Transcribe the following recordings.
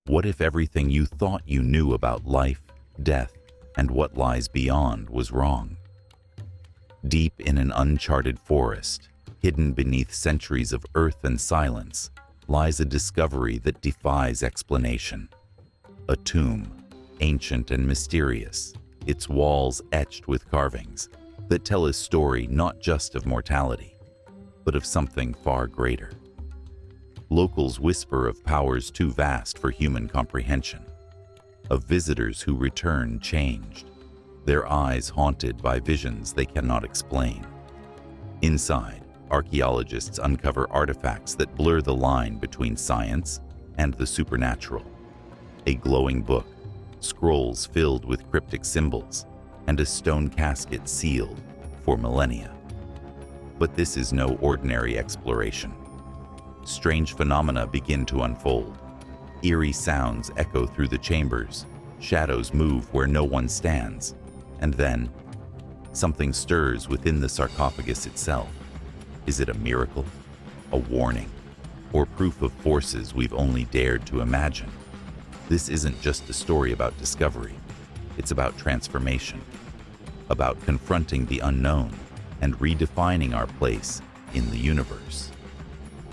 What if everything you thought you knew about life, death, and what lies beyond was wrong? Deep in an uncharted forest, hidden beneath centuries of earth and silence, lies a discovery that defies explanation. A tomb, ancient and mysterious, its walls etched with carvings that tell a story not just of mortality, but of something far greater. Locals whisper of powers too vast for human comprehension, of visitors who return changed, their eyes haunted by visions they cannot explain. Inside, archaeologists uncover artifacts that blur the line between science and the supernatural. A glowing book, scrolls filled with cryptic symbols, and a stone casket sealed for millennia. But this is no ordinary exploration. Strange phenomena begin to unfold. Eerie sounds echo through the chambers, shadows move where no one stands, and then something stirs within the sarcophagus itself. Is it a miracle, a warning, or proof of forces we've only dared to imagine? This isn't just a story about discovery. It's about transformation, about confronting the unknown and redefining our place in the universe.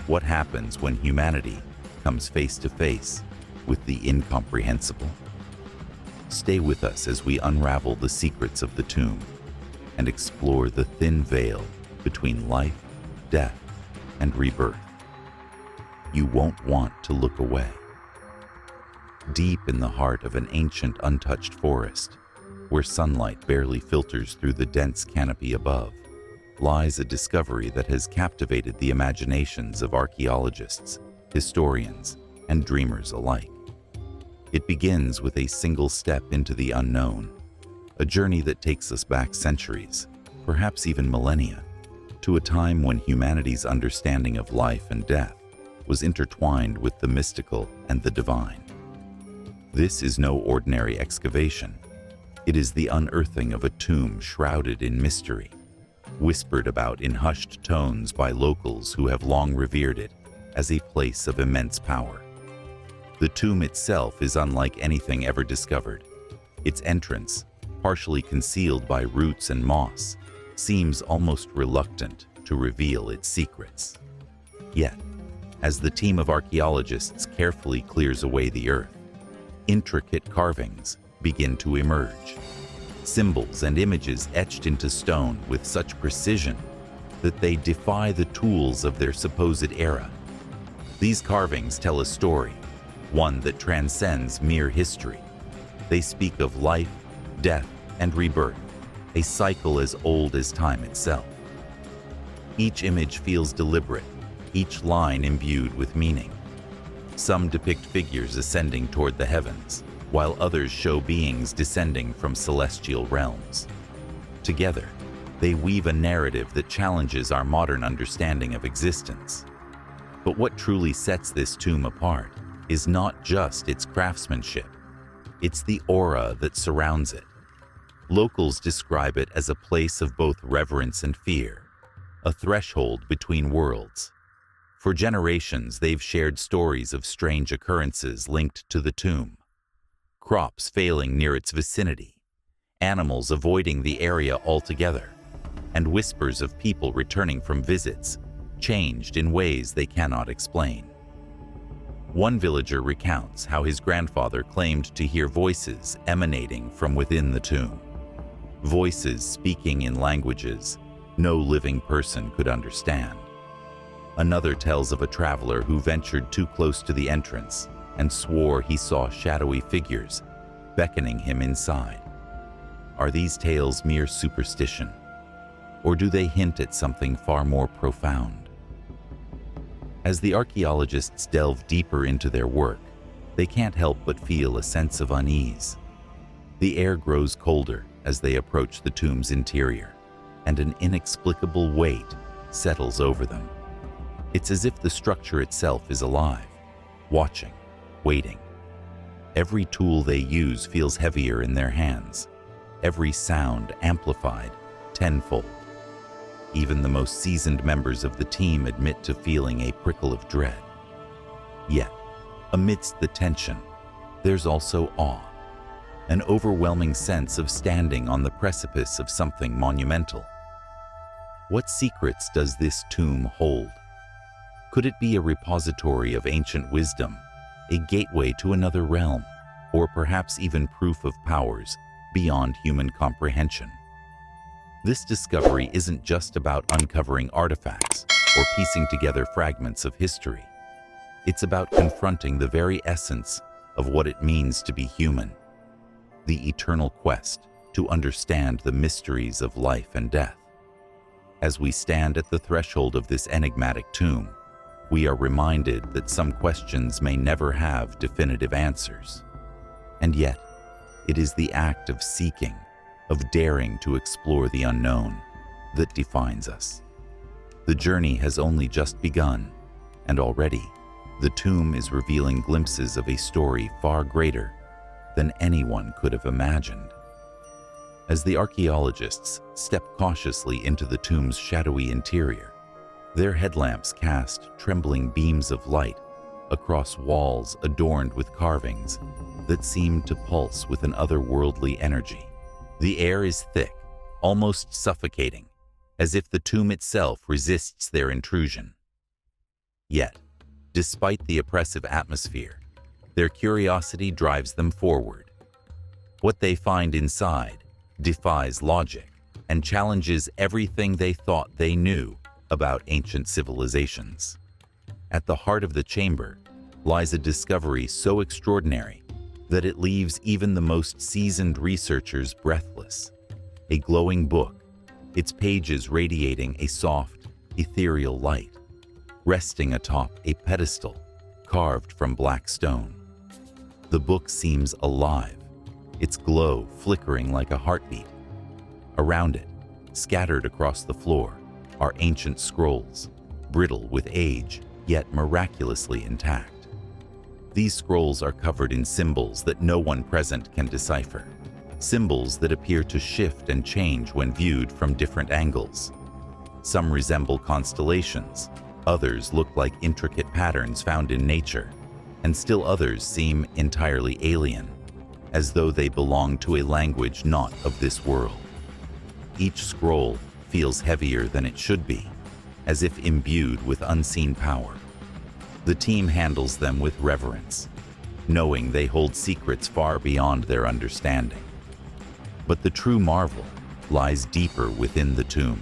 What happens when humanity comes face to face with the incomprehensible? Stay with us as we unravel the secrets of the tomb and explore the thin veil between life, death, and rebirth. You won't want to look away. Deep in the heart of an ancient, untouched forest, where sunlight barely filters through the dense canopy above, lies a discovery that has captivated the imaginations of archaeologists, historians, and dreamers alike. It begins with a single step into the unknown, a journey that takes us back centuries, perhaps even millennia, to a time when humanity's understanding of life and death was intertwined with the mystical and the divine. This is no ordinary excavation. It is the unearthing of a tomb shrouded in mystery, whispered about in hushed tones by locals who have long revered it as a place of immense power. The tomb itself is unlike anything ever discovered. Its entrance, partially concealed by roots and moss, seems almost reluctant to reveal its secrets. Yet, as the team of archaeologists carefully clears away the earth, intricate carvings begin to emerge. Symbols and images etched into stone with such precision that they defy the tools of their supposed era. These carvings tell a story, one that transcends mere history. They speak of life, death, and rebirth, a cycle as old as time itself. Each image feels deliberate, each line imbued with meaning. Some depict figures ascending toward the heavens, while others show beings descending from celestial realms. Together, they weave a narrative that challenges our modern understanding of existence. But what truly sets this tomb apart is not just its craftsmanship, it's the aura that surrounds it. Locals describe it as a place of both reverence and fear, a threshold between worlds. For generations, they've shared stories of strange occurrences linked to the tomb. Crops failing near its vicinity, animals avoiding the area altogether, and whispers of people returning from visits, changed in ways they cannot explain. One villager recounts how his grandfather claimed to hear voices emanating from within the tomb. Voices speaking in languages no living person could understand. Another tells of a traveler who ventured too close to the entrance and swore he saw shadowy figures beckoning him inside. Are these tales mere superstition, or do they hint at something far more profound? As the archaeologists delve deeper into their work, they can't help but feel a sense of unease. The air grows colder as they approach the tomb's interior, and an inexplicable weight settles over them. It's as if the structure itself is alive, watching, waiting. Every tool they use feels heavier in their hands, every sound amplified tenfold. Even the most seasoned members of the team admit to feeling a prickle of dread. Yet, amidst the tension, there's also awe, an overwhelming sense of standing on the precipice of something monumental. What secrets does this tomb hold? Could it be a repository of ancient wisdom, a gateway to another realm, or perhaps even proof of powers beyond human comprehension? This discovery isn't just about uncovering artifacts or piecing together fragments of history. It's about confronting the very essence of what it means to be human, the eternal quest to understand the mysteries of life and death. As we stand at the threshold of this enigmatic tomb, we are reminded that some questions may never have definitive answers. And yet, it is the act of seeking, of daring to explore the unknown, that defines us. The journey has only just begun, and already, the tomb is revealing glimpses of a story far greater than anyone could have imagined. As the archaeologists step cautiously into the tomb's shadowy interior, their headlamps cast trembling beams of light across walls adorned with carvings that seem to pulse with an otherworldly energy. The air is thick, almost suffocating, as if the tomb itself resists their intrusion. Yet, despite the oppressive atmosphere, their curiosity drives them forward. What they find inside defies logic and challenges everything they thought they knew about ancient civilizations. At the heart of the chamber lies a discovery so extraordinary that it leaves even the most seasoned researchers breathless. A glowing book, its pages radiating a soft, ethereal light, resting atop a pedestal carved from black stone. The book seems alive, its glow flickering like a heartbeat. Around it, scattered across the floor, are ancient scrolls, brittle with age, yet miraculously intact. These scrolls are covered in symbols that no one present can decipher, symbols that appear to shift and change when viewed from different angles. Some resemble constellations, others look like intricate patterns found in nature, and still others seem entirely alien, as though they belong to a language not of this world. Each scroll feels heavier than it should be, as if imbued with unseen power. The team handles them with reverence, knowing they hold secrets far beyond their understanding. But the true marvel lies deeper within the tomb.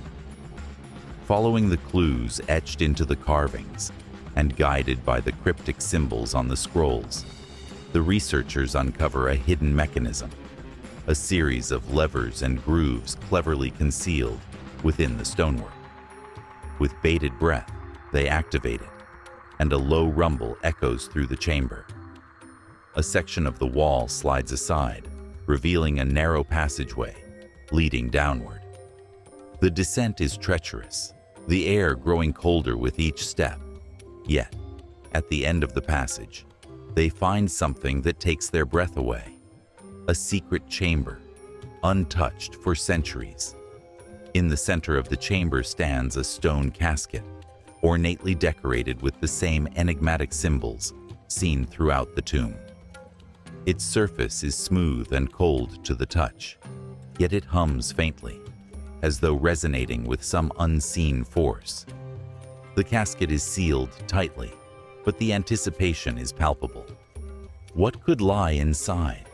Following the clues etched into the carvings and guided by the cryptic symbols on the scrolls, the researchers uncover a hidden mechanism, a series of levers and grooves cleverly concealed within the stonework. With bated breath, they activate it, and a low rumble echoes through the chamber. A section of the wall slides aside, revealing a narrow passageway leading downward. The descent is treacherous, the air growing colder with each step. Yet, at the end of the passage, they find something that takes their breath away. A secret chamber, untouched for centuries. In the center of the chamber stands a stone casket, ornately decorated with the same enigmatic symbols seen throughout the tomb. Its surface is smooth and cold to the touch, yet it hums faintly, as though resonating with some unseen force. The casket is sealed tightly, but the anticipation is palpable. What could lie inside?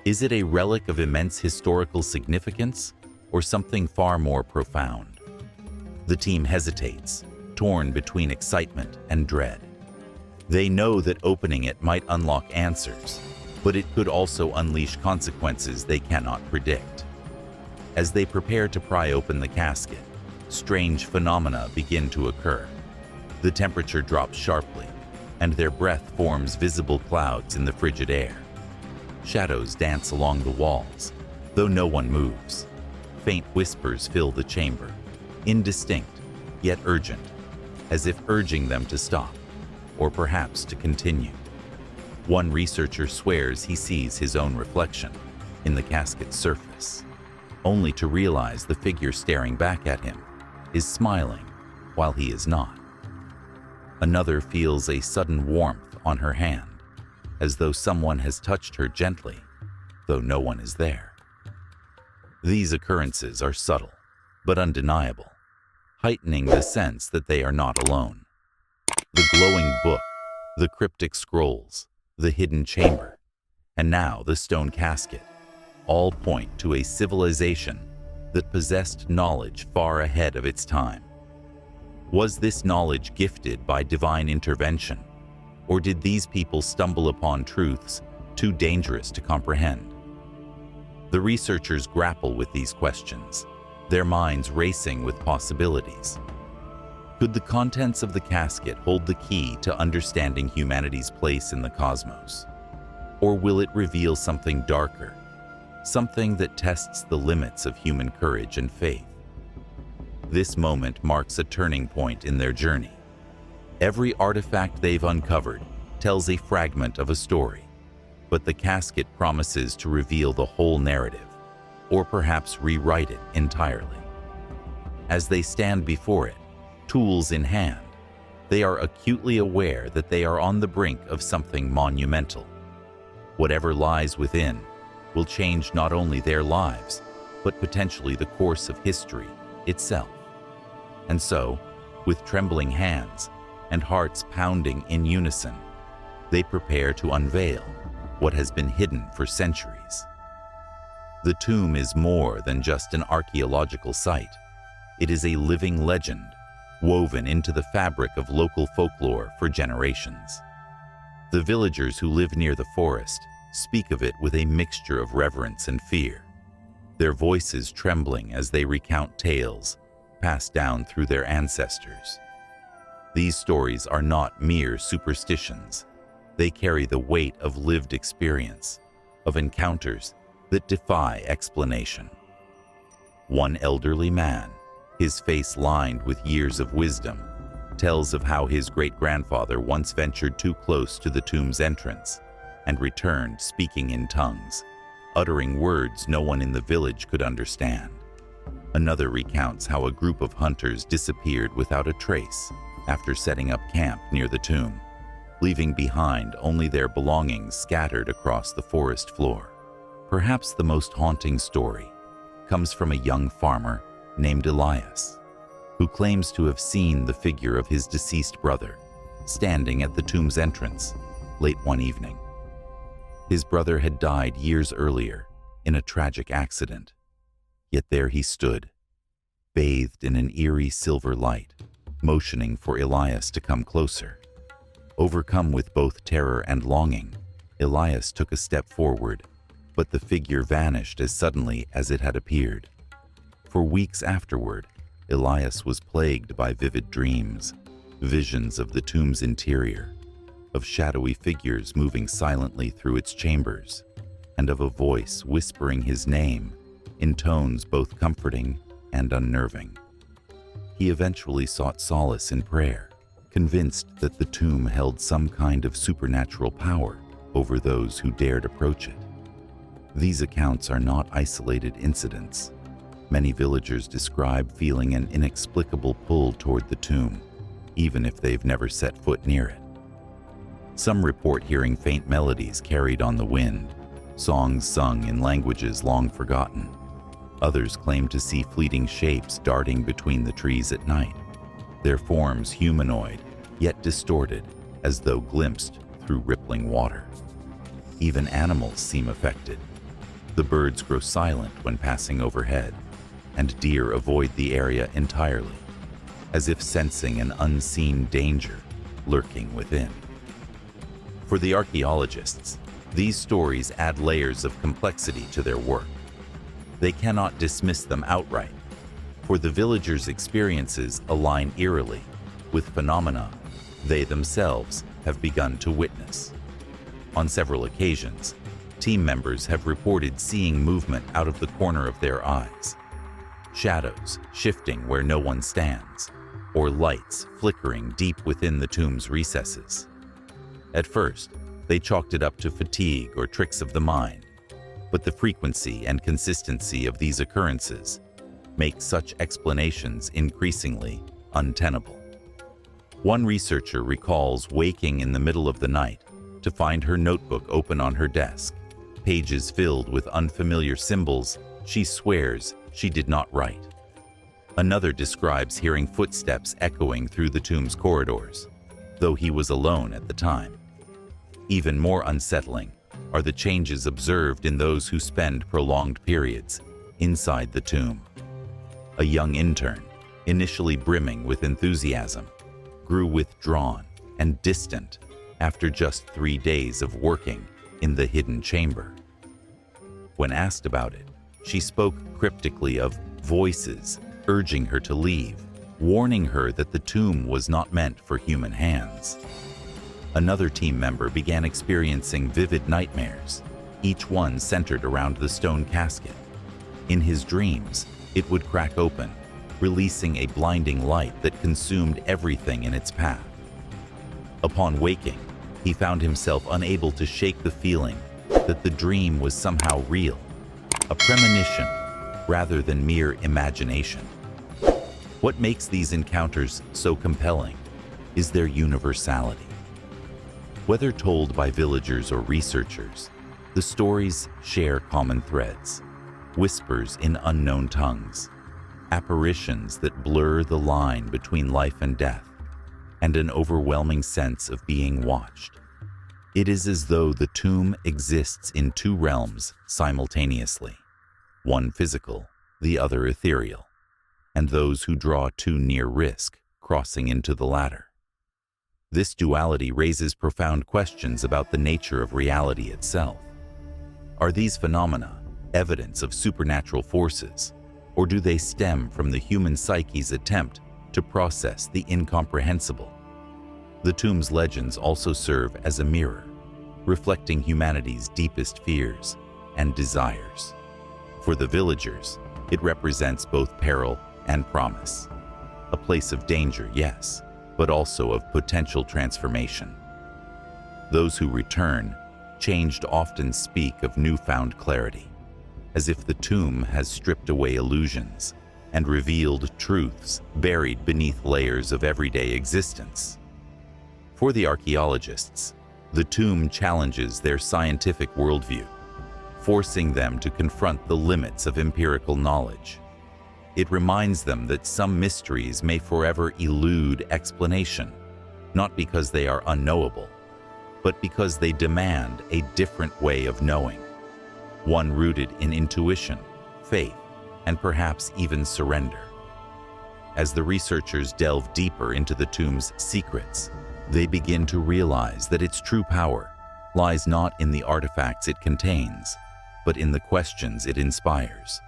Is it a relic of immense historical significance, or something far more profound? The team hesitates, torn between excitement and dread. They know that opening it might unlock answers, but it could also unleash consequences they cannot predict. As they prepare to pry open the casket, strange phenomena begin to occur. The temperature drops sharply, and their breath forms visible clouds in the frigid air. Shadows dance along the walls, though no one moves. Faint whispers fill the chamber, indistinct, yet urgent, as if urging them to stop, or perhaps to continue. One researcher swears he sees his own reflection in the casket's surface, only to realize the figure staring back at him is smiling while he is not. Another feels a sudden warmth on her hand, as though someone has touched her gently, though no one is there. These occurrences are subtle, but undeniable, heightening the sense that they are not alone. The glowing book, the cryptic scrolls, the hidden chamber, and now the stone casket, all point to a civilization that possessed knowledge far ahead of its time. Was this knowledge gifted by divine intervention, or did these people stumble upon truths too dangerous to comprehend? The researchers grapple with these questions, their minds racing with possibilities. Could the contents of the casket hold the key to understanding humanity's place in the cosmos? Or will it reveal something darker, something that tests the limits of human courage and faith? This moment marks a turning point in their journey. Every artifact they've uncovered tells a fragment of a story, but the casket promises to reveal the whole narrative, or perhaps rewrite it entirely. As they stand before it, tools in hand, they are acutely aware that they are on the brink of something monumental. Whatever lies within will change not only their lives, but potentially the course of history itself. And so, with trembling hands and hearts pounding in unison, they prepare to unveil what has been hidden for centuries. The tomb is more than just an archaeological site. It is a living legend, woven into the fabric of local folklore for generations. The villagers who live near the forest speak of it with a mixture of reverence and fear, their voices trembling as they recount tales passed down through their ancestors. These stories are not mere superstitions. They carry the weight of lived experience, of encounters that defy explanation. One elderly man, his face lined with years of wisdom, tells of how his great-grandfather once ventured too close to the tomb's entrance and returned speaking in tongues, uttering words no one in the village could understand. Another recounts how a group of hunters disappeared without a trace after setting up camp near the tomb, leaving behind only their belongings scattered across the forest floor. Perhaps the most haunting story comes from a young farmer named Elias, who claims to have seen the figure of his deceased brother standing at the tomb's entrance late one evening. His brother had died years earlier in a tragic accident, yet there he stood, bathed in an eerie silver light, motioning for Elias to come closer. Overcome with both terror and longing, Elias took a step forward, but the figure vanished as suddenly as it had appeared. For weeks afterward, Elias was plagued by vivid dreams, visions of the tomb's interior, of shadowy figures moving silently through its chambers, and of a voice whispering his name in tones both comforting and unnerving. He eventually sought solace in prayer, convinced that the tomb held some kind of supernatural power over those who dared approach it. These accounts are not isolated incidents. Many villagers describe feeling an inexplicable pull toward the tomb, even if they've never set foot near it. Some report hearing faint melodies carried on the wind, songs sung in languages long forgotten. Others claim to see fleeting shapes darting between the trees at night, their forms humanoid, yet distorted, as though glimpsed through rippling water. Even animals seem affected. The birds grow silent when passing overhead, and deer avoid the area entirely, as if sensing an unseen danger lurking within. For the archaeologists, these stories add layers of complexity to their work. They cannot dismiss them outright, for the villagers' experiences align eerily with phenomena they themselves have begun to witness. On several occasions, team members have reported seeing movement out of the corner of their eyes, shadows shifting where no one stands, or lights flickering deep within the tomb's recesses. At first, they chalked it up to fatigue or tricks of the mind, but the frequency and consistency of these occurrences make such explanations increasingly untenable. One researcher recalls waking in the middle of the night to find her notebook open on her desk, pages filled with unfamiliar symbols she swears she did not write. Another describes hearing footsteps echoing through the tomb's corridors, though he was alone at the time. Even more unsettling are the changes observed in those who spend prolonged periods inside the tomb. A young intern, initially brimming with enthusiasm, grew withdrawn and distant after just 3 days of working in the hidden chamber. When asked about it, she spoke cryptically of voices urging her to leave, warning her that the tomb was not meant for human hands. Another team member began experiencing vivid nightmares, each one centered around the stone casket. In his dreams, it would crack open, releasing a blinding light that consumed everything in its path. Upon waking, he found himself unable to shake the feeling that the dream was somehow real, a premonition rather than mere imagination. What makes these encounters so compelling is their universality. Whether told by villagers or researchers, the stories share common threads: whispers in unknown tongues, apparitions that blur the line between life and death, and an overwhelming sense of being watched. It is as though the tomb exists in two realms simultaneously, one physical, the other ethereal, and those who draw too near risk crossing into the latter. This duality raises profound questions about the nature of reality itself. Are these phenomena evidence of supernatural forces, or do they stem from the human psyche's attempt to process the incomprehensible? The tomb's legends also serve as a mirror, reflecting humanity's deepest fears and desires. For the villagers, it represents both peril and promise. A place of danger, yes, but also of potential transformation. Those who return, changed, often speak of newfound clarity, as if the tomb has stripped away illusions and revealed truths buried beneath layers of everyday existence. For the archaeologists, the tomb challenges their scientific worldview, forcing them to confront the limits of empirical knowledge. It reminds them that some mysteries may forever elude explanation, not because they are unknowable, but because they demand a different way of knowing, one rooted in intuition, faith, and perhaps even surrender. As the researchers delve deeper into the tomb's secrets, they begin to realize that its true power lies not in the artifacts it contains, but in the questions it inspires.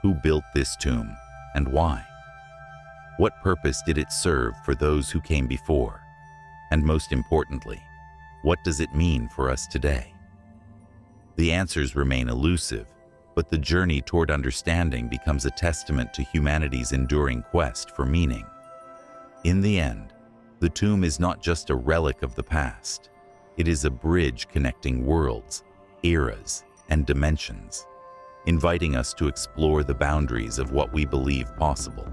Who built this tomb, and why? What purpose did it serve for those who came before? And most importantly, what does it mean for us today? The answers remain elusive, but the journey toward understanding becomes a testament to humanity's enduring quest for meaning. In the end, the tomb is not just a relic of the past. It is a bridge connecting worlds, eras, and dimensions, inviting us to explore the boundaries of what we believe possible.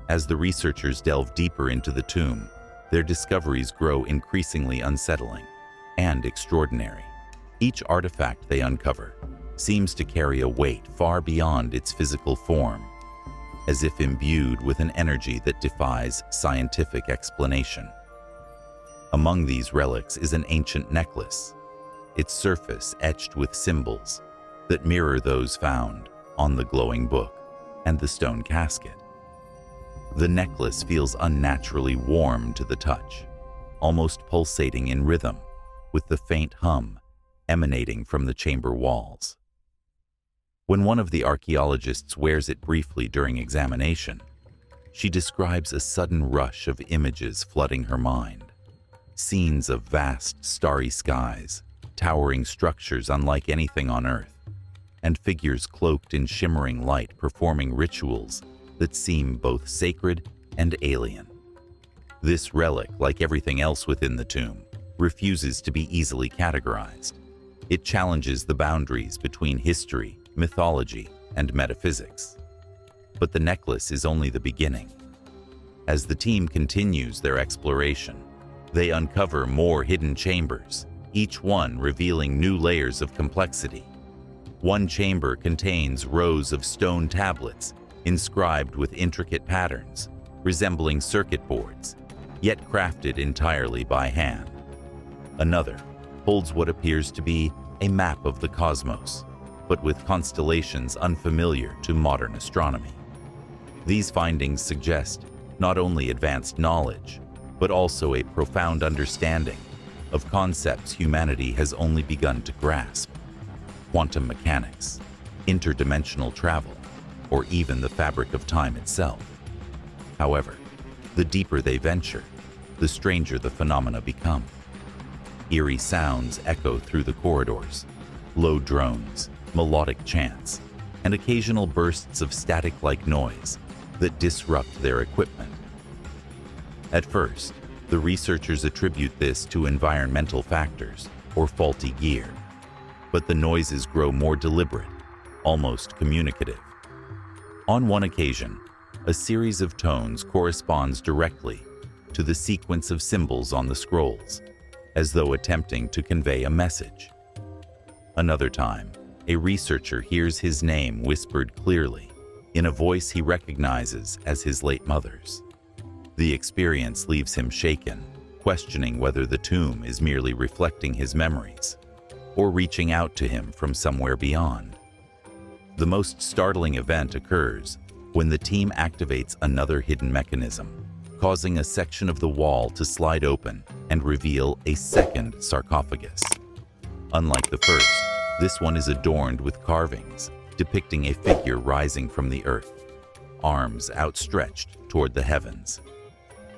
As the researchers delve deeper into the tomb, their discoveries grow increasingly unsettling and extraordinary. Each artifact they uncover seems to carry a weight far beyond its physical form, as if imbued with an energy that defies scientific explanation. Among these relics is an ancient necklace, its surface etched with symbols that mirror those found on the glowing book and the stone casket. The necklace feels unnaturally warm to the touch, almost pulsating in rhythm with the faint hum emanating from the chamber walls. When one of the archaeologists wears it briefly during examination, she describes a sudden rush of images flooding her mind. Scenes of vast, starry skies, towering structures unlike anything on Earth, and figures cloaked in shimmering light performing rituals that seem both sacred and alien. This relic, like everything else within the tomb, refuses to be easily categorized. It challenges the boundaries between history, mythology, and metaphysics. But the necklace is only the beginning. As the team continues their exploration, they uncover more hidden chambers, each one revealing new layers of complexity. One chamber contains rows of stone tablets inscribed with intricate patterns, resembling circuit boards, yet crafted entirely by hand. Another holds what appears to be a map of the cosmos, but with constellations unfamiliar to modern astronomy. These findings suggest not only advanced knowledge, but also a profound understanding of concepts humanity has only begun to grasp: quantum mechanics, interdimensional travel, or even the fabric of time itself. However, the deeper they venture, the stranger the phenomena become. Eerie sounds echo through the corridors, low drones, melodic chants, and occasional bursts of static-like noise that disrupt their equipment. At first, the researchers attribute this to environmental factors or faulty gear, but the noises grow more deliberate, almost communicative. On one occasion, a series of tones corresponds directly to the sequence of symbols on the scrolls, as though attempting to convey a message. Another time, a researcher hears his name whispered clearly in a voice he recognizes as his late mother's. The experience leaves him shaken, questioning whether the tomb is merely reflecting his memories or reaching out to him from somewhere beyond. The most startling event occurs when the team activates another hidden mechanism, causing a section of the wall to slide open and reveal a second sarcophagus. Unlike the first, this one is adorned with carvings depicting a figure rising from the earth, arms outstretched toward the heavens.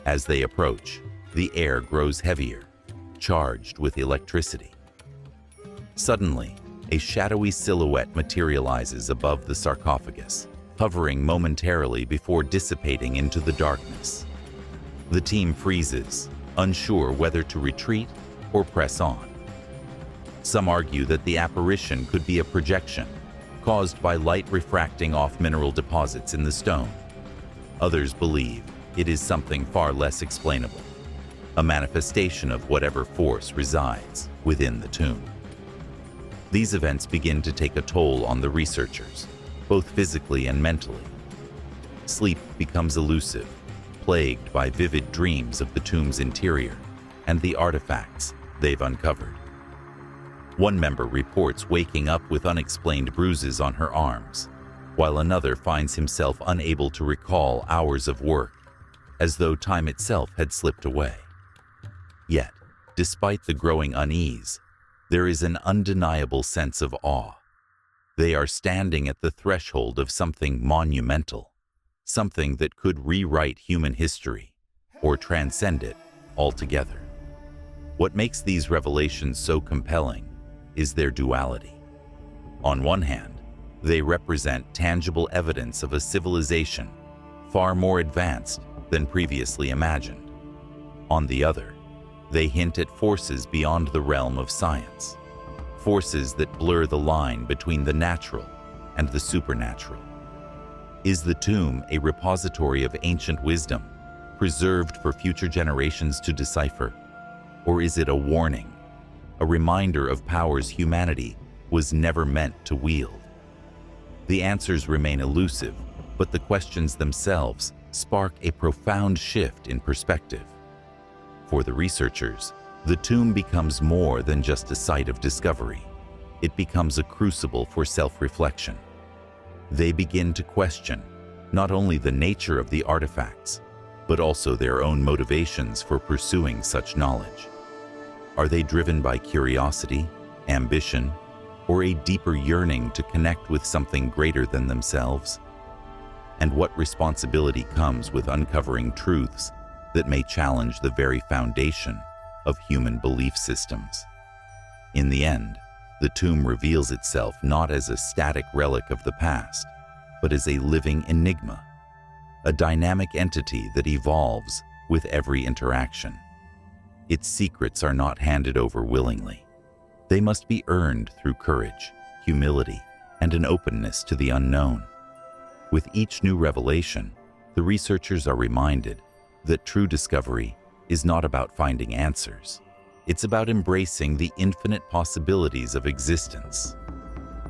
As they approach, the air grows heavier, charged with electricity. Suddenly, a shadowy silhouette materializes above the sarcophagus, hovering momentarily before dissipating into the darkness. The team freezes, unsure whether to retreat or press on. Some argue that the apparition could be a projection caused by light refracting off mineral deposits in the stone. Others believe it is something far less explainable, a manifestation of whatever force resides within the tomb. These events begin to take a toll on the researchers, both physically and mentally. Sleep becomes elusive, plagued by vivid dreams of the tomb's interior and the artifacts they've uncovered. One member reports waking up with unexplained bruises on her arms, while another finds himself unable to recall hours of work, as though time itself had slipped away. Yet, despite the growing unease, there is an undeniable sense of awe. They are standing at the threshold of something monumental, something that could rewrite human history or transcend it altogether. What makes these revelations so compelling is their duality. On one hand, they represent tangible evidence of a civilization far more advanced than previously imagined. On the other, they hint at forces beyond the realm of science, forces that blur the line between the natural and the supernatural. Is the tomb a repository of ancient wisdom, preserved for future generations to decipher? Or is it a warning, a reminder of powers humanity was never meant to wield? The answers remain elusive, but the questions themselves spark a profound shift in perspective. For the researchers, the tomb becomes more than just a site of discovery. It becomes a crucible for self-reflection. They begin to question not only the nature of the artifacts, but also their own motivations for pursuing such knowledge. Are they driven by curiosity, ambition, or a deeper yearning to connect with something greater than themselves? And what responsibility comes with uncovering truths that may challenge the very foundation of human belief systems? In the end, the tomb reveals itself not as a static relic of the past, but as a living enigma, a dynamic entity that evolves with every interaction. Its secrets are not handed over willingly. They must be earned through courage, humility, and an openness to the unknown. With each new revelation, the researchers are reminded that true discovery is not about finding answers. It's about embracing the infinite possibilities of existence.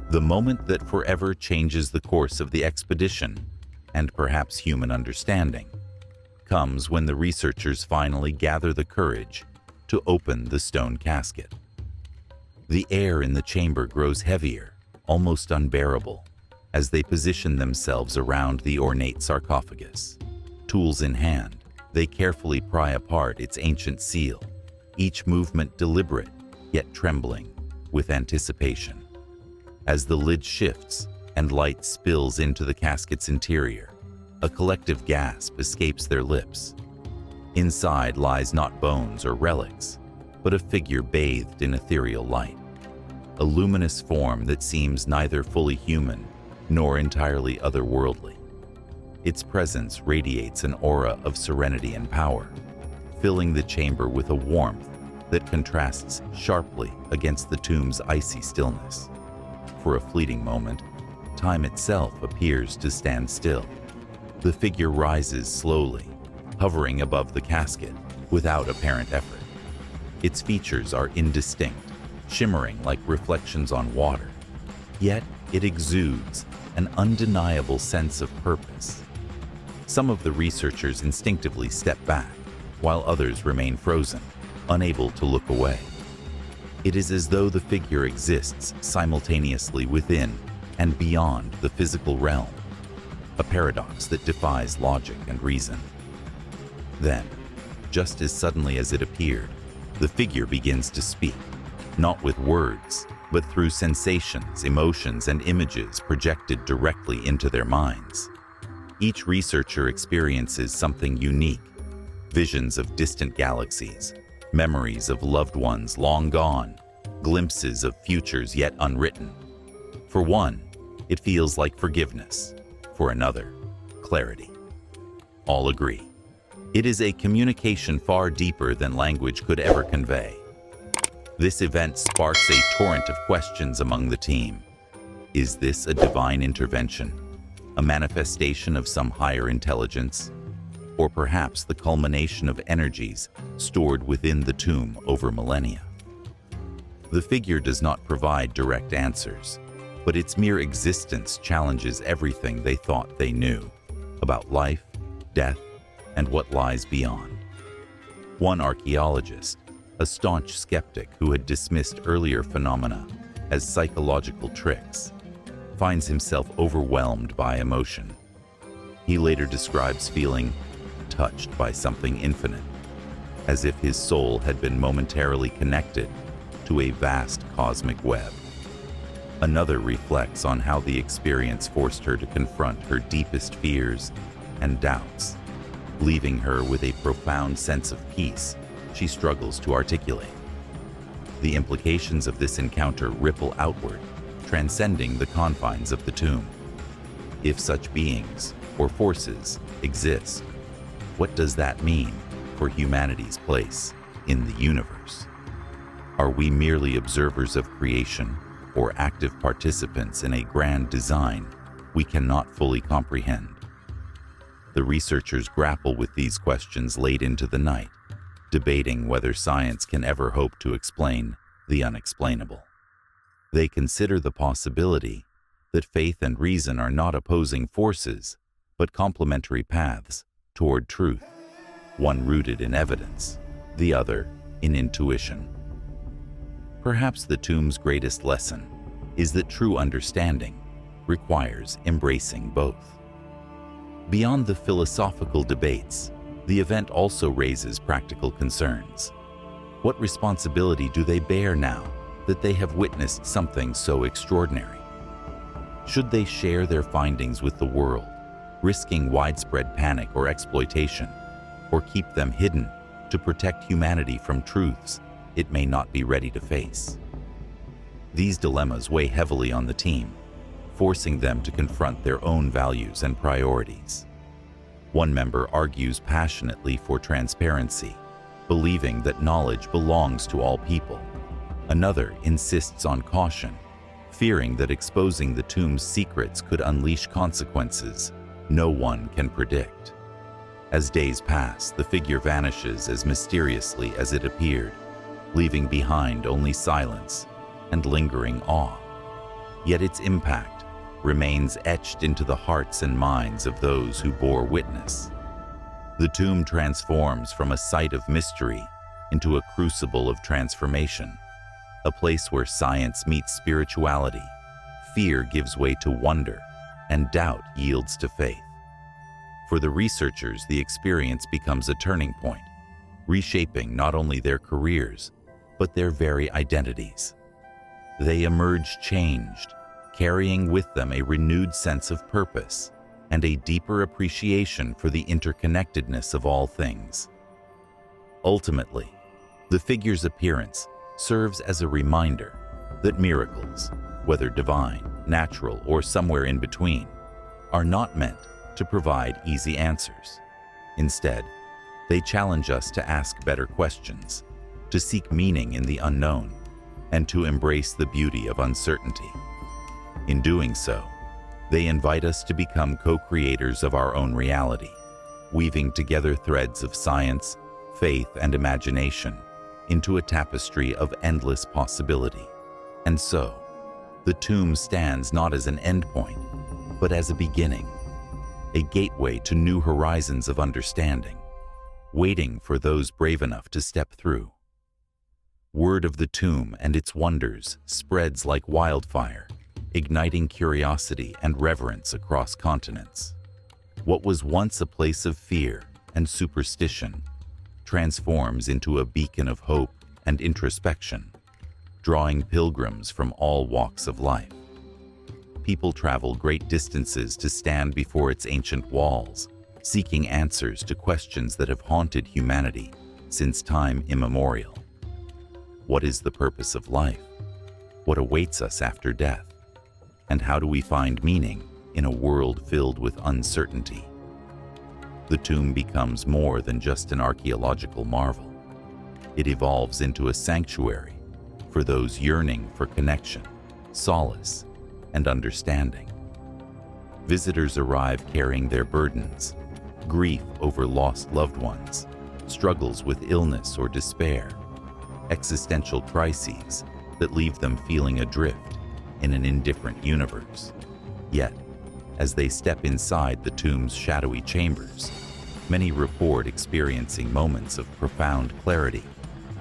The moment that forever changes the course of the expedition, and perhaps human understanding, comes when the researchers finally gather the courage to open the stone casket. The air in the chamber grows heavier, almost unbearable, as they position themselves around the ornate sarcophagus. Tools in hand, they carefully pry apart its ancient seal, each movement deliberate, yet trembling with anticipation. As the lid shifts and light spills into the casket's interior, a collective gasp escapes their lips. Inside lies not bones or relics, but a figure bathed in ethereal light. A luminous form that seems neither fully human nor entirely otherworldly. Its presence radiates an aura of serenity and power, filling the chamber with a warmth that contrasts sharply against the tomb's icy stillness. For a fleeting moment, time itself appears to stand still. The figure rises slowly, hovering above the casket without apparent effort. Its features are indistinct, shimmering like reflections on water, yet it exudes an undeniable sense of purpose. Some of the researchers instinctively step back, while others remain frozen, unable to look away. It is as though the figure exists simultaneously within and beyond the physical realm, a paradox that defies logic and reason. Then, just as suddenly as it appeared, the figure begins to speak, not with words, but through sensations, emotions, and images projected directly into their minds. Each researcher experiences something unique: visions of distant galaxies, memories of loved ones long gone, glimpses of futures yet unwritten. For one, it feels like forgiveness. For another, clarity. All agree. It is a communication far deeper than language could ever convey. This event sparks a torrent of questions among the team. Is this a divine intervention? A manifestation of some higher intelligence? Or perhaps the culmination of energies stored within the tomb over millennia? The figure does not provide direct answers, but its mere existence challenges everything they thought they knew about life, death, and what lies beyond. One archaeologist, a staunch skeptic who had dismissed earlier phenomena as psychological tricks, finds himself overwhelmed by emotion. He later describes feeling touched by something infinite, as if his soul had been momentarily connected to a vast cosmic web. Another reflects on how the experience forced her to confront her deepest fears and doubts, leaving her with a profound sense of peace she struggles to articulate. The implications of this encounter ripple outward, transcending the confines of the tomb. If such beings or forces exist, what does that mean for humanity's place in the universe? Are we merely observers of creation or active participants in a grand design we cannot fully comprehend? The researchers grapple with these questions late into the night, debating whether science can ever hope to explain the unexplainable. They consider the possibility that faith and reason are not opposing forces, but complementary paths toward truth, one rooted in evidence, the other in intuition. Perhaps the tomb's greatest lesson is that true understanding requires embracing both. Beyond the philosophical debates, the event also raises practical concerns. What responsibility do they bear now that they have witnessed something so extraordinary? Should they share their findings with the world, risking widespread panic or exploitation, or keep them hidden to protect humanity from truths it may not be ready to face? These dilemmas weigh heavily on the team, forcing them to confront their own values and priorities. One member argues passionately for transparency, believing that knowledge belongs to all people. Another insists on caution, fearing that exposing the tomb's secrets could unleash consequences no one can predict. As days pass, the figure vanishes as mysteriously as it appeared, leaving behind only silence and lingering awe. Yet its impact remains etched into the hearts and minds of those who bore witness. The tomb transforms from a site of mystery into a crucible of transformation, a place where science meets spirituality, fear gives way to wonder, and doubt yields to faith. For the researchers, the experience becomes a turning point, reshaping not only their careers, but their very identities. They emerge changed, carrying with them a renewed sense of purpose and a deeper appreciation for the interconnectedness of all things. Ultimately, the figure's appearance serves as a reminder that miracles, whether divine, natural, or somewhere in between, are not meant to provide easy answers. Instead, they challenge us to ask better questions, to seek meaning in the unknown, and to embrace the beauty of uncertainty. In doing so, they invite us to become co-creators of our own reality, weaving together threads of science, faith, and imagination into a tapestry of endless possibility. And so, the tomb stands not as an endpoint, but as a beginning, a gateway to new horizons of understanding, waiting for those brave enough to step through. Word of the tomb and its wonders spreads like wildfire, igniting curiosity and reverence across continents. What was once a place of fear and superstition transforms into a beacon of hope and introspection, drawing pilgrims from all walks of life. People travel great distances to stand before its ancient walls, seeking answers to questions that have haunted humanity since time immemorial. What is the purpose of life? What awaits us after death? And how do we find meaning in a world filled with uncertainty? The tomb becomes more than just an archaeological marvel. It evolves into a sanctuary for those yearning for connection, solace, and understanding. Visitors arrive carrying their burdens, grief over lost loved ones, struggles with illness or despair, existential crises that leave them feeling adrift in an indifferent universe. Yet, as they step inside the tomb's shadowy chambers, many report experiencing moments of profound clarity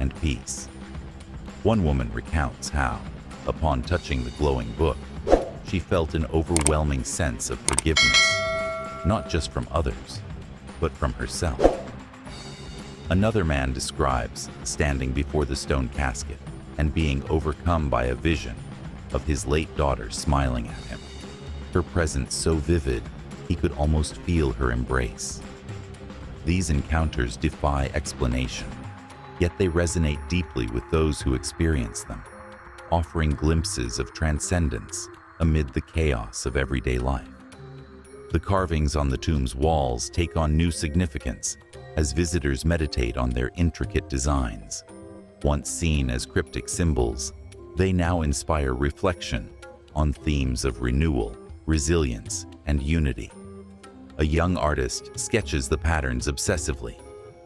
and peace. One woman recounts how, upon touching the glowing book, she felt an overwhelming sense of forgiveness, not just from others, but from herself. Another man describes standing before the stone casket and being overcome by a vision of his late daughter smiling at him, her presence so vivid he could almost feel her embrace. These encounters defy explanation, yet they resonate deeply with those who experience them, offering glimpses of transcendence amid the chaos of everyday life. The carvings on the tomb's walls take on new significance as visitors meditate on their intricate designs. Once seen as cryptic symbols, they now inspire reflection on themes of renewal, resilience, and unity. A young artist sketches the patterns obsessively,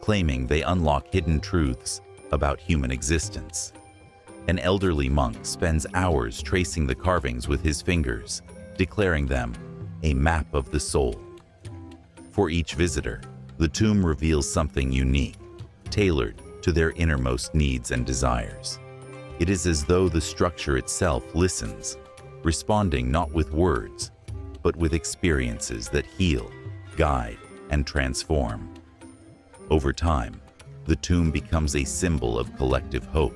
claiming they unlock hidden truths about human existence. An elderly monk spends hours tracing the carvings with his fingers, declaring them a map of the soul. For each visitor, the tomb reveals something unique, tailored to their innermost needs and desires. It is as though the structure itself listens, responding not with words, but with experiences that heal, guide, and transform. Over time, the tomb becomes a symbol of collective hope,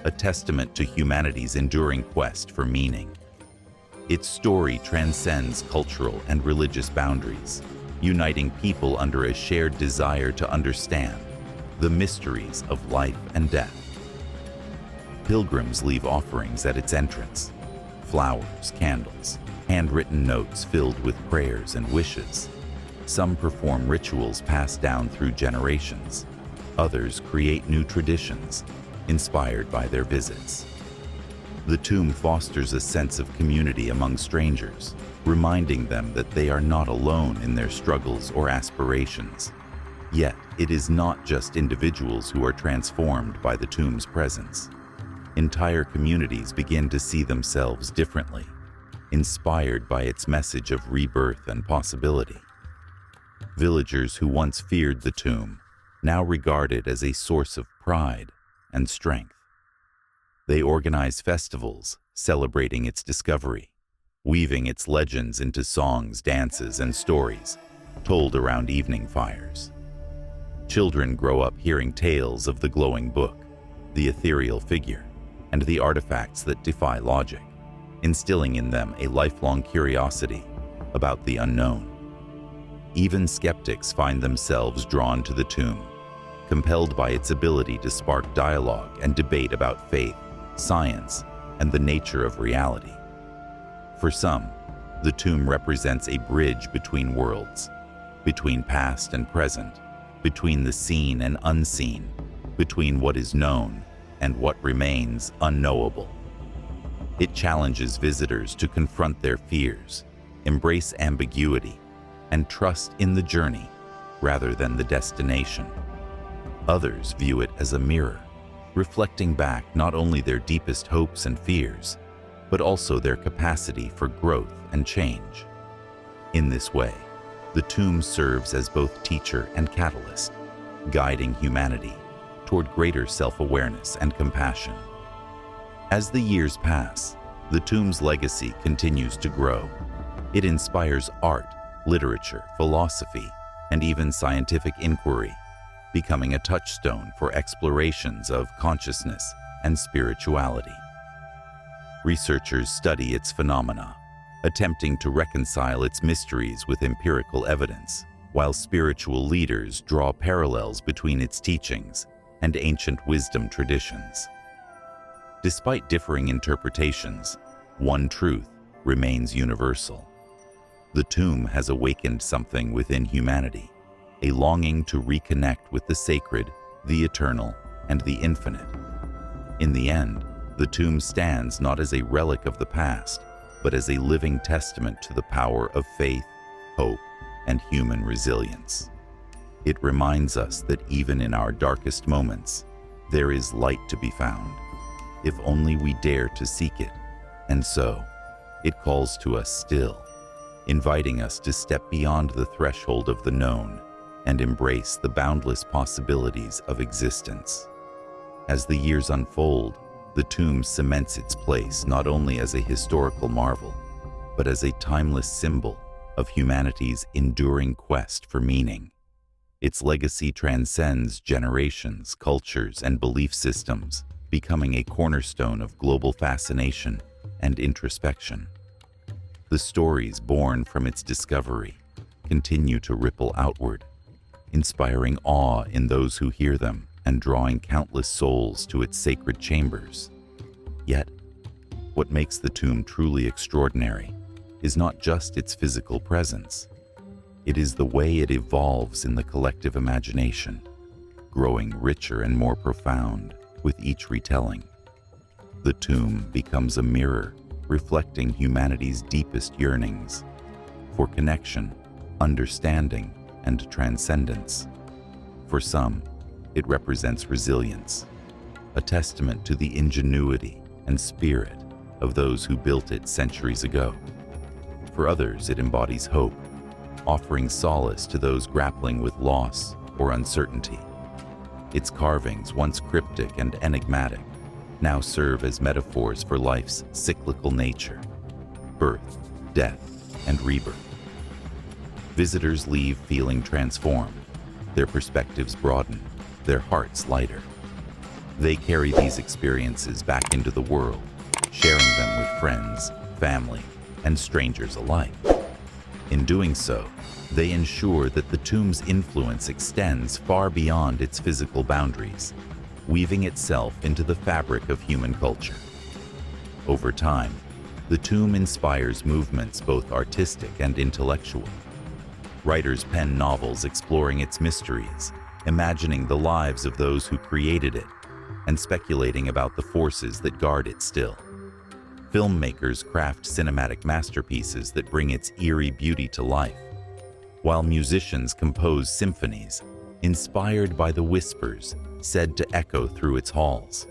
a testament to humanity's enduring quest for meaning. Its story transcends cultural and religious boundaries, uniting people under a shared desire to understand the mysteries of life and death. Pilgrims leave offerings at its entrance: flowers, candles, handwritten notes filled with prayers and wishes. Some perform rituals passed down through generations. Others create new traditions, inspired by their visits. The tomb fosters a sense of community among strangers, reminding them that they are not alone in their struggles or aspirations. Yet, it is not just individuals who are transformed by the tomb's presence. Entire communities begin to see themselves differently, inspired by its message of rebirth and possibility. Villagers who once feared the tomb now regard it as a source of pride and strength. They organize festivals celebrating its discovery, weaving its legends into songs, dances, and stories told around evening fires. Children grow up hearing tales of the glowing book, the ethereal figure, and the artifacts that defy logic, instilling in them a lifelong curiosity about the unknown. Even skeptics find themselves drawn to the tomb, compelled by its ability to spark dialogue and debate about faith, science, and the nature of reality. For some, the tomb represents a bridge between worlds, between past and present, between the seen and unseen, between what is known and what remains unknowable. It challenges visitors to confront their fears, embrace ambiguity, and trust in the journey rather than the destination. Others view it as a mirror, reflecting back not only their deepest hopes and fears, but also their capacity for growth and change. In this way, the tomb serves as both teacher and catalyst, guiding humanity toward greater self-awareness and compassion. As the years pass, the tomb's legacy continues to grow. It inspires art, literature, philosophy, and even scientific inquiry, becoming a touchstone for explorations of consciousness and spirituality. Researchers study its phenomena, attempting to reconcile its mysteries with empirical evidence, while spiritual leaders draw parallels between its teachings and ancient wisdom traditions. Despite differing interpretations, one truth remains universal. The tomb has awakened something within humanity, a longing to reconnect with the sacred, the eternal, and the infinite. In the end, the tomb stands not as a relic of the past, but as a living testament to the power of faith, hope, and human resilience. It reminds us that even in our darkest moments, there is light to be found, if only we dare to seek it. And so, it calls to us still, inviting us to step beyond the threshold of the known and embrace the boundless possibilities of existence. As the years unfold, the tomb cements its place not only as a historical marvel, but as a timeless symbol of humanity's enduring quest for meaning. Its legacy transcends generations, cultures, and belief systems, becoming a cornerstone of global fascination and introspection. The stories born from its discovery continue to ripple outward, inspiring awe in those who hear them and drawing countless souls to its sacred chambers. Yet, what makes the tomb truly extraordinary is not just its physical presence. It is the way it evolves in the collective imagination, growing richer and more profound with each retelling. The tomb becomes a mirror reflecting humanity's deepest yearnings for connection, understanding, and transcendence. For some, it represents resilience, a testament to the ingenuity and spirit of those who built it centuries ago. For others, it embodies hope, offering solace to those grappling with loss or uncertainty. Its carvings, once cryptic and enigmatic, now serve as metaphors for life's cyclical nature: birth, death, and rebirth. Visitors leave feeling transformed, their perspectives broaden, their hearts lighter. They carry these experiences back into the world, sharing them with friends, family, and strangers alike. In doing so, they ensure that the tomb's influence extends far beyond its physical boundaries, weaving itself into the fabric of human culture. Over time, the tomb inspires movements both artistic and intellectual. Writers pen novels exploring its mysteries, imagining the lives of those who created it, and speculating about the forces that guard it still. Filmmakers craft cinematic masterpieces that bring its eerie beauty to life, while musicians compose symphonies inspired by the whispers said to echo through its halls.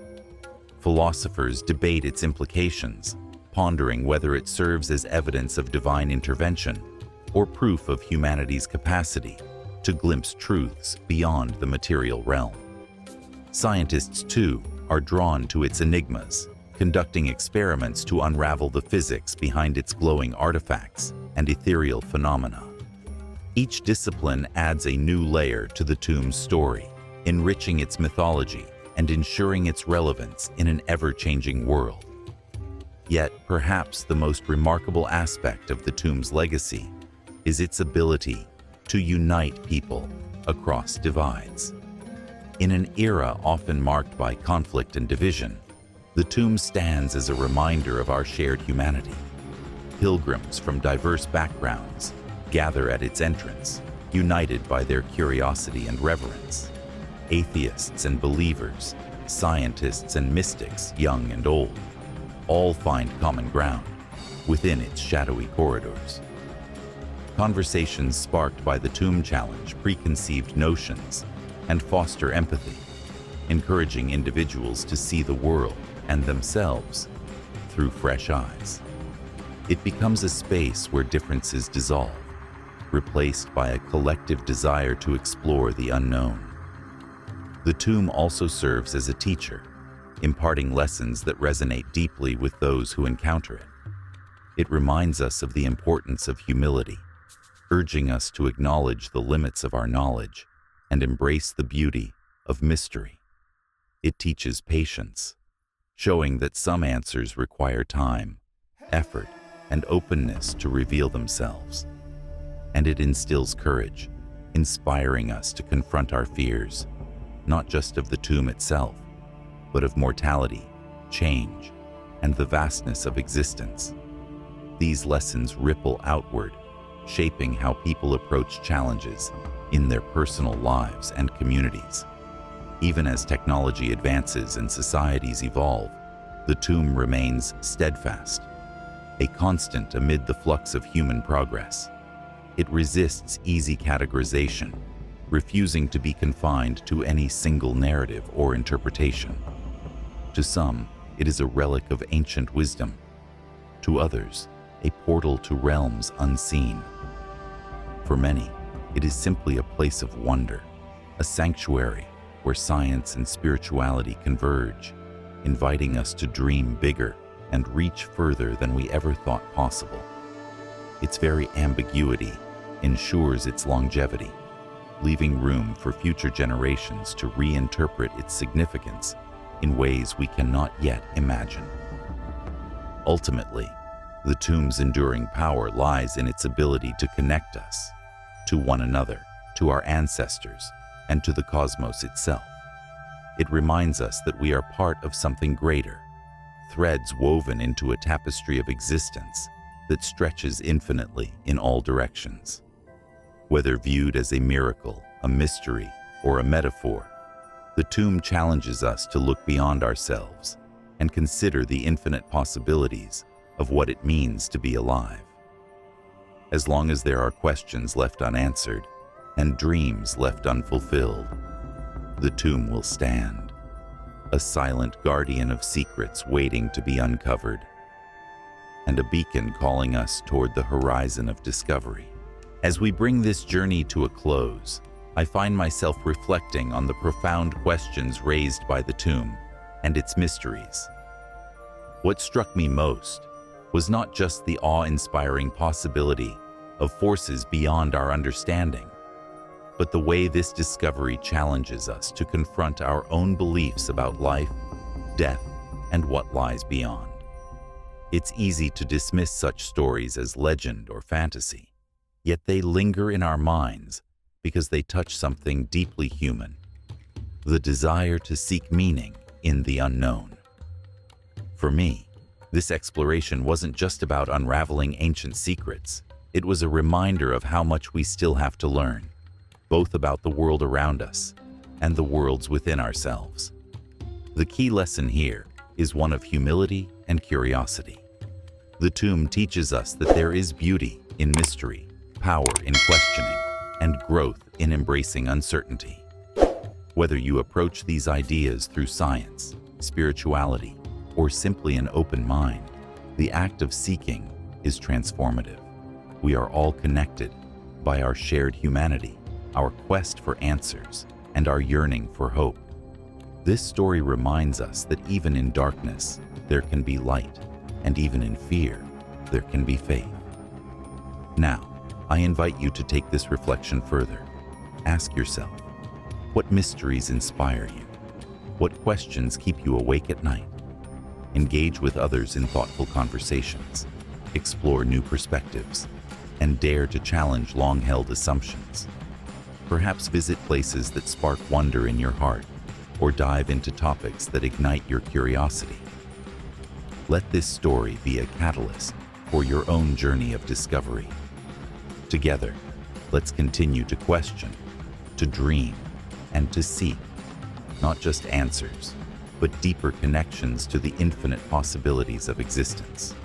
Philosophers debate its implications, pondering whether it serves as evidence of divine intervention or proof of humanity's capacity to glimpse truths beyond the material realm. Scientists, too, are drawn to its enigmas, conducting experiments to unravel the physics behind its glowing artifacts and ethereal phenomena. Each discipline adds a new layer to the tomb's story, enriching its mythology and ensuring its relevance in an ever-changing world. Yet, perhaps the most remarkable aspect of the tomb's legacy is its ability to unite people across divides. In an era often marked by conflict and division, the tomb stands as a reminder of our shared humanity. Pilgrims from diverse backgrounds gather at its entrance, united by their curiosity and reverence. Atheists and believers, scientists and mystics, young and old, all find common ground within its shadowy corridors. Conversations sparked by the tomb challenge preconceived notions and foster empathy, encouraging individuals to see the world and themselves through fresh eyes. It becomes a space where differences dissolve, replaced by a collective desire to explore the unknown. The tomb also serves as a teacher, imparting lessons that resonate deeply with those who encounter it. It reminds us of the importance of humility, urging us to acknowledge the limits of our knowledge and embrace the beauty of mystery. It teaches patience, showing that some answers require time, effort, and openness to reveal themselves. And it instills courage, inspiring us to confront our fears, not just of the tomb itself, but of mortality, change, and the vastness of existence. These lessons ripple outward, shaping how people approach challenges in their personal lives and communities. Even as technology advances and societies evolve, the tomb remains steadfast, a constant amid the flux of human progress. It resists easy categorization, refusing to be confined to any single narrative or interpretation. To some, it is a relic of ancient wisdom. To others, a portal to realms unseen. For many, it is simply a place of wonder, a sanctuary where science and spirituality converge, inviting us to dream bigger and reach further than we ever thought possible. Its very ambiguity ensures its longevity, leaving room for future generations to reinterpret its significance in ways we cannot yet imagine. Ultimately, the tomb's enduring power lies in its ability to connect us to one another, to our ancestors, and to the cosmos itself. It reminds us that we are part of something greater, threads woven into a tapestry of existence that stretches infinitely in all directions. Whether viewed as a miracle, a mystery, or a metaphor, the tomb challenges us to look beyond ourselves and consider the infinite possibilities of what it means to be alive. As long as there are questions left unanswered and dreams left unfulfilled, the tomb will stand, a silent guardian of secrets waiting to be uncovered, and a beacon calling us toward the horizon of discovery. As we bring this journey to a close, I find myself reflecting on the profound questions raised by the tomb and its mysteries. What struck me most was not just the awe-inspiring possibility of forces beyond our understanding, but the way this discovery challenges us to confront our own beliefs about life, death, and what lies beyond. It's easy to dismiss such stories as legend or fantasy, yet they linger in our minds because they touch something deeply human, the desire to seek meaning in the unknown. For me, this exploration wasn't just about unraveling ancient secrets. It was a reminder of how much we still have to learn, both about the world around us and the worlds within ourselves. The key lesson here is one of humility and curiosity. The tomb teaches us that there is beauty in mystery, power in questioning, and growth in embracing uncertainty. Whether you approach these ideas through science, spirituality, or simply an open mind, the act of seeking is transformative. We are all connected by our shared humanity, our quest for answers, and our yearning for hope. This story reminds us that even in darkness, there can be light, and even in fear, there can be faith. Now, I invite you to take this reflection further. Ask yourself, what mysteries inspire you? What questions keep you awake at night? Engage with others in thoughtful conversations, explore new perspectives, and dare to challenge long-held assumptions. Perhaps visit places that spark wonder in your heart, or dive into topics that ignite your curiosity. Let this story be a catalyst for your own journey of discovery. Together, let's continue to question, to dream, and to seek, not just answers, but deeper connections to the infinite possibilities of existence.